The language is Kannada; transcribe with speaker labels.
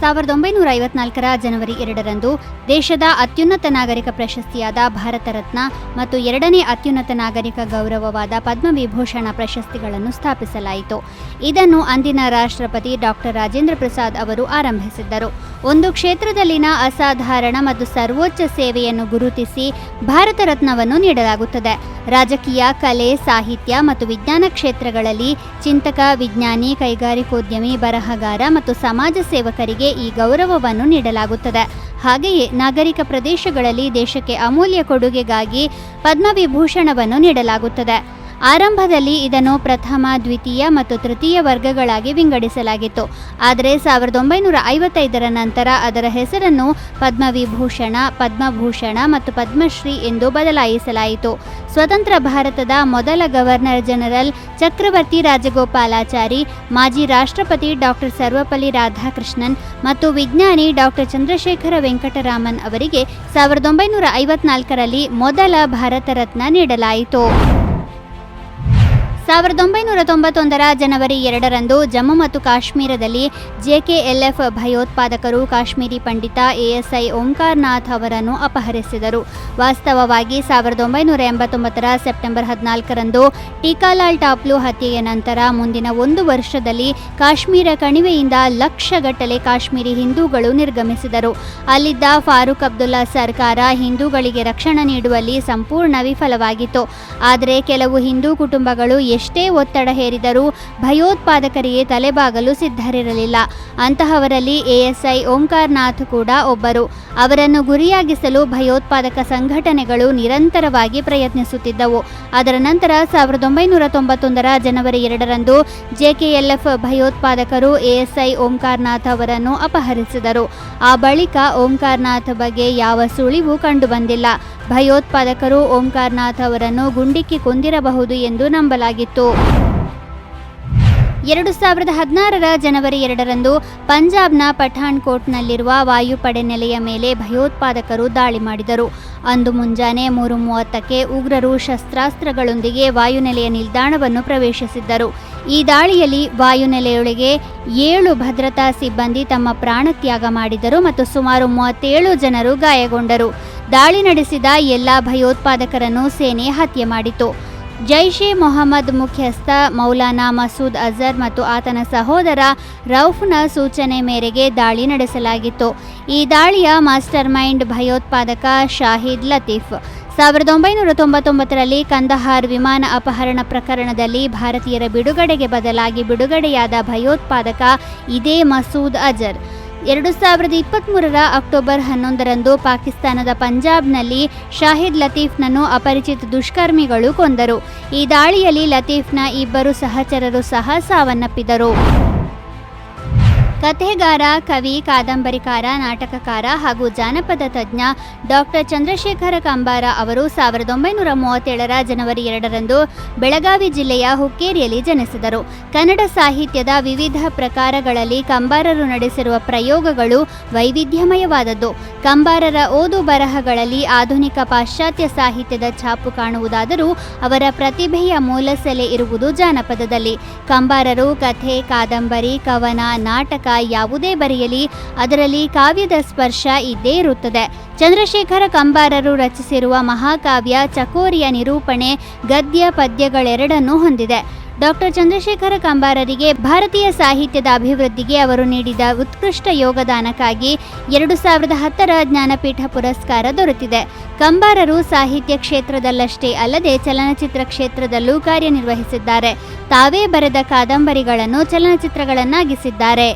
Speaker 1: 1954 ಜನವರಿ 2ರಂದು ದೇಶದ ಅತ್ಯುನ್ನತ ನಾಗರಿಕ ಪ್ರಶಸ್ತಿಯಾದ ಭಾರತ ರತ್ನ ಮತ್ತು ಎರಡನೇ ಅತ್ಯುನ್ನತ ನಾಗರಿಕ ಗೌರವವಾದ ಪದ್ಮವಿಭೂಷಣ ಪ್ರಶಸ್ತಿಗಳನ್ನು ಸ್ಥಾಪಿಸಲಾಯಿತು. ಇದನ್ನು ಅಂದಿನ ರಾಷ್ಟ್ರಪತಿ ಡಾಕ್ಟರ್ ರಾಜೇಂದ್ರ ಪ್ರಸಾದ್ ಅವರು ಆರಂಭಿಸಿದ್ದರು. ಒಂದು ಕ್ಷೇತ್ರದಲ್ಲಿನ ಅಸಾಧಾರಣ ಮತ್ತು ಸರ್ವೋಚ್ಚ ಸೇವೆಯನ್ನು ಗುರುತಿಸಿ ಭಾರತ ರತ್ನವನ್ನು ನೀಡಲಾಗುತ್ತದೆ. ರಾಜಕೀಯ, ಕಲೆ, ಸಾಹಿತ್ಯ ಮತ್ತು ವಿಜ್ಞಾನ ಕ್ಷೇತ್ರಗಳಲ್ಲಿ ಚಿಂತಕ, ವಿಜ್ಞಾನಿ, ಕೈಗಾರಿಕೋದ್ಯಮಿ, ಬರಹಗಾರ ಮತ್ತು ಸಮಾಜ ಸೇವಕರಿಗೆ ಈ ಗೌರವವನ್ನು ನೀಡಲಾಗುತ್ತದೆ. ಹಾಗೆಯೇ ನಾಗರಿಕ ಪ್ರದೇಶಗಳಲ್ಲಿ ದೇಶಕ್ಕೆ ಅಮೂಲ್ಯ ಕೊಡುಗೆಗಾಗಿ ಪದ್ಮವಿಭೂಷಣವನ್ನು ನೀಡಲಾಗುತ್ತದೆ. ಆರಂಭದಲ್ಲಿ ಇದನ್ನು ಪ್ರಥಮ, ದ್ವಿತೀಯ ಮತ್ತು ತೃತೀಯ ವರ್ಗಗಳಾಗಿ ವಿಂಗಡಿಸಲಾಗಿತ್ತು. ಆದರೆ 1955ರ ನಂತರ ಅದರ ಹೆಸರನ್ನು ಪದ್ಮವಿಭೂಷಣ, ಪದ್ಮಭೂಷಣ ಮತ್ತು ಪದ್ಮಶ್ರೀ ಎಂದು ಬದಲಾಯಿಸಲಾಯಿತು. ಸ್ವತಂತ್ರ ಭಾರತದ ಮೊದಲ ಗವರ್ನರ್ ಜನರಲ್ ಚಕ್ರವರ್ತಿ ರಾಜಗೋಪಾಲಾಚಾರಿ, ಮಾಜಿ ರಾಷ್ಟ್ರಪತಿ ಡಾಕ್ಟರ್ ಸರ್ವಪಲ್ಲಿ ರಾಧಾಕೃಷ್ಣನ್ ಮತ್ತು ವಿಜ್ಞಾನಿ ಡಾಕ್ಟರ್ ಚಂದ್ರಶೇಖರ ವೆಂಕಟರಾಮನ್ ಅವರಿಗೆ 1954ರಲ್ಲಿ ಮೊದಲ ಭಾರತ ರತ್ನ ನೀಡಲಾಯಿತು. 1991ರ ಜನವರಿ 2ರಂದು ಜಮ್ಮು ಮತ್ತು ಕಾಶ್ಮೀರದಲ್ಲಿ JKLF ಭಯೋತ್ಪಾದಕರು ಕಾಶ್ಮೀರಿ ಪಂಡಿತ ASI ಓಂಕಾರ್ ನಾಥ್ ಅವರನ್ನು ಅಪಹರಿಸಿದರು. ವಾಸ್ತವವಾಗಿ 1989ರ ಸೆಪ್ಟೆಂಬರ್ 14ರಂದು ಟೀಕಾಲಾಲ್ ಟಾಪ್ಲು ಹತ್ಯೆಯ ನಂತರ ಮುಂದಿನ 1 ವರ್ಷದಲ್ಲಿ ಕಾಶ್ಮೀರ ಕಣಿವೆಯಿಂದ ಲಕ್ಷಗಟ್ಟಲೆ ಕಾಶ್ಮೀರಿ ಹಿಂದೂಗಳು ನಿರ್ಗಮಿಸಿದರು. ಅಲ್ಲಿದ್ದ ಫಾರೂಕ್ ಅಬ್ದುಲ್ಲಾ ಸರ್ಕಾರ ಹಿಂದೂಗಳಿಗೆ ರಕ್ಷಣೆ ನೀಡುವಲ್ಲಿ ಸಂಪೂರ್ಣ ವಿಫಲವಾಗಿತ್ತು. ಆದರೆ ಕೆಲವು ಹಿಂದೂ ಕುಟುಂಬಗಳು ಎಷ್ಟೇ ಒತ್ತಡ ಹೇರಿದರೂ ಭಯೋತ್ಪಾದಕರಿಗೆ ತಲೆಬಾಗಲು ಸಿದ್ಧರಿರಲಿಲ್ಲ. ಅಂತಹವರಲ್ಲಿ ASI ಓಂಕಾರ್ ನಾಥ್ ಕೂಡ ಒಬ್ಬರು. ಅವರನ್ನು ಗುರಿಯಾಗಿಸಲು ಭಯೋತ್ಪಾದಕ ಸಂಘಟನೆಗಳು ನಿರಂತರವಾಗಿ ಪ್ರಯತ್ನಿಸುತ್ತಿದ್ದವು. ಅದರ ನಂತರ 1991ರ ಜನವರಿ 2ರಂದು JKLF ಭಯೋತ್ಪಾದಕರು ASI ಓಂಕಾರ್ ನಾಥ್ ಅವರನ್ನು ಅಪಹರಿಸಿದರು. ಆ ಬಳಿಕ ಓಂಕಾರ್ ನಾಥ್ ಬಗ್ಗೆ ಯಾವ ಸುಳಿವು ಕಂಡುಬಂದಿಲ್ಲ. ಭಯೋತ್ಪಾದಕರು ಓಂಕಾರ್ ನಾಥ್ ಅವರನ್ನು ಗುಂಡಿಕ್ಕಿ ಕೊಂದಿರಬಹುದು ಎಂದು ನಂಬಲಾಗಿತ್ತು. 2016ರ ಜನವರಿ 2ರಂದು ಪಂಜಾಬ್ನ ಪಠಾಣ್ಕೋಟ್ನಲ್ಲಿರುವ ವಾಯುಪಡೆ ನೆಲೆಯ ಮೇಲೆ ಭಯೋತ್ಪಾದಕರು ದಾಳಿ ಮಾಡಿದರು. ಅಂದು ಮುಂಜಾನೆ 3:30ಕ್ಕೆ ಉಗ್ರರು ಶಸ್ತ್ರಾಸ್ತ್ರಗಳೊಂದಿಗೆ ವಾಯುನೆಲೆಯ ನಿಲ್ದಾಣವನ್ನು ಪ್ರವೇಶಿಸಿದ್ದರು. ಈ ದಾಳಿಯಲ್ಲಿ ವಾಯುನೆಲೆಯೊಳಗೆ 7 ಭದ್ರತಾ ಸಿಬ್ಬಂದಿ ತಮ್ಮ ಪ್ರಾಣತ್ಯಾಗ ಮಾಡಿದರು ಮತ್ತು ಸುಮಾರು 37 ಜನರು ಗಾಯಗೊಂಡರು. ದಾಳಿ ನಡೆಸಿದ ಎಲ್ಲ ಭಯೋತ್ಪಾದಕರನ್ನು ಸೇನೆ ಹತ್ಯೆ ಮಾಡಿತು. ಜೈಷ್-ಎ ಮೊಹಮ್ಮದ್ ಮುಖ್ಯಸ್ಥ ಮೌಲಾನಾ ಮಸೂದ್ ಅಜರ್ ಮತ್ತು ಆತನ ಸಹೋದರ ರೌಫ್ನ ಸೂಚನೆ ಮೇರೆಗೆ ದಾಳಿ ನಡೆಸಲಾಗಿತ್ತು. ಈ ದಾಳಿಯ ಮಾಸ್ಟರ್ ಮೈಂಡ್ ಭಯೋತ್ಪಾದಕ ಶಾಹಿದ್ ಲತೀಫ್. 1999ರಲ್ಲಿ ಕಂದಹಾರ್ ವಿಮಾನ ಅಪಹರಣ ಪ್ರಕರಣದಲ್ಲಿ ಭಾರತೀಯರ ಬಿಡುಗಡೆಗೆ ಬದಲಾಗಿ ಬಿಡುಗಡೆಯಾದ ಭಯೋತ್ಪಾದಕ ಇದೇ ಮಸೂದ್ ಅಜರ್. 2023ರ ಅಕ್ಟೋಬರ್ 11ರಂದು ಪಾಕಿಸ್ತಾನದ ಪಂಜಾಬ್ನಲ್ಲಿ ಶಾಹಿದ್ ಲತೀಫ್ನನ್ನು ಅಪರಿಚಿತ ದುಷ್ಕರ್ಮಿಗಳು ಕೊಂದರು. ಈ ದಾಳಿಯಲ್ಲಿ ಲತೀಫ್ನ 2 ಸಹಚರರು ಸಹ ಸಾವನ್ನಪ್ಪಿದರು. ಕಥೆಗಾರ, ಕವಿ, ಕಾದಂಬರಿಕಾರ, ನಾಟಕಕಾರ ಹಾಗೂ ಜಾನಪದ ತಜ್ಞ ಡಾಕ್ಟರ್ ಚಂದ್ರಶೇಖರ ಕಂಬಾರ ಅವರು 1937ರ ಜನವರಿ 2ರಂದು ಬೆಳಗಾವಿ ಜಿಲ್ಲೆಯ ಹುಕ್ಕೇರಿಯಲ್ಲಿ ಜನಿಸಿದರು. ಕನ್ನಡ ಸಾಹಿತ್ಯದ ವಿವಿಧ ಪ್ರಕಾರಗಳಲ್ಲಿ ಕಂಬಾರರು ನಡೆಸಿರುವ ಪ್ರಯೋಗಗಳು ವೈವಿಧ್ಯಮಯವಾದದ್ದು. ಕಂಬಾರರ ಓದು ಬರಹಗಳಲ್ಲಿ ಆಧುನಿಕ ಪಾಶ್ಚಾತ್ಯ ಸಾಹಿತ್ಯದ ಛಾಪು ಕಾಣುವುದಾದರೂ ಅವರ ಪ್ರತಿಭೆಯ ಮೂಲಸೆಲೆ ಇರುವುದು ಜಾನಪದದಲ್ಲಿ. ಕಂಬಾರರು ಕಥೆ, ಕಾದಂಬರಿ, ಕವನ, ನಾಟಕ ಯಾವುದೇ ಬರೆಯಲಿ ಅದರಲ್ಲಿ ಕಾವ್ಯದ ಸ್ಪರ್ಶ ಇದ್ದೇ ಇರುತ್ತದೆ. ಚಂದ್ರಶೇಖರ ಕಂಬಾರರು ರಚಿಸಿರುವ ಮಹಾಕಾವ್ಯ ಚಕೋರಿಯ ನಿರೂಪಣೆ ಗದ್ಯ ಪದ್ಯಗಳೆರಡನ್ನೂ ಹೊಂದಿದೆ. ಡಾಕ್ಟರ್ ಚಂದ್ರಶೇಖರ ಕಂಬಾರರಿಗೆ ಭಾರತೀಯ ಸಾಹಿತ್ಯದ ಅಭಿವೃದ್ಧಿಗೆ ಅವರು ನೀಡಿದ ಉತ್ಕೃಷ್ಟ ಯೋಗದಾನಕ್ಕಾಗಿ 2010ರ ಜ್ಞಾನಪೀಠ ಪುರಸ್ಕಾರ ದೊರೆತಿದೆ. ಕಂಬಾರರು ಸಾಹಿತ್ಯ ಕ್ಷೇತ್ರದಲ್ಲಷ್ಟೇ ಅಲ್ಲದೆ ಚಲನಚಿತ್ರ ಕ್ಷೇತ್ರದಲ್ಲೂ ಕಾರ್ಯನಿರ್ವಹಿಸಿದ್ದಾರೆ. ತಾವೇ ಬರೆದ ಕಾದಂಬರಿಗಳನ್ನು ಚಲನಚಿತ್ರಗಳನ್ನಾಗಿಸಿದ್ದಾರೆ.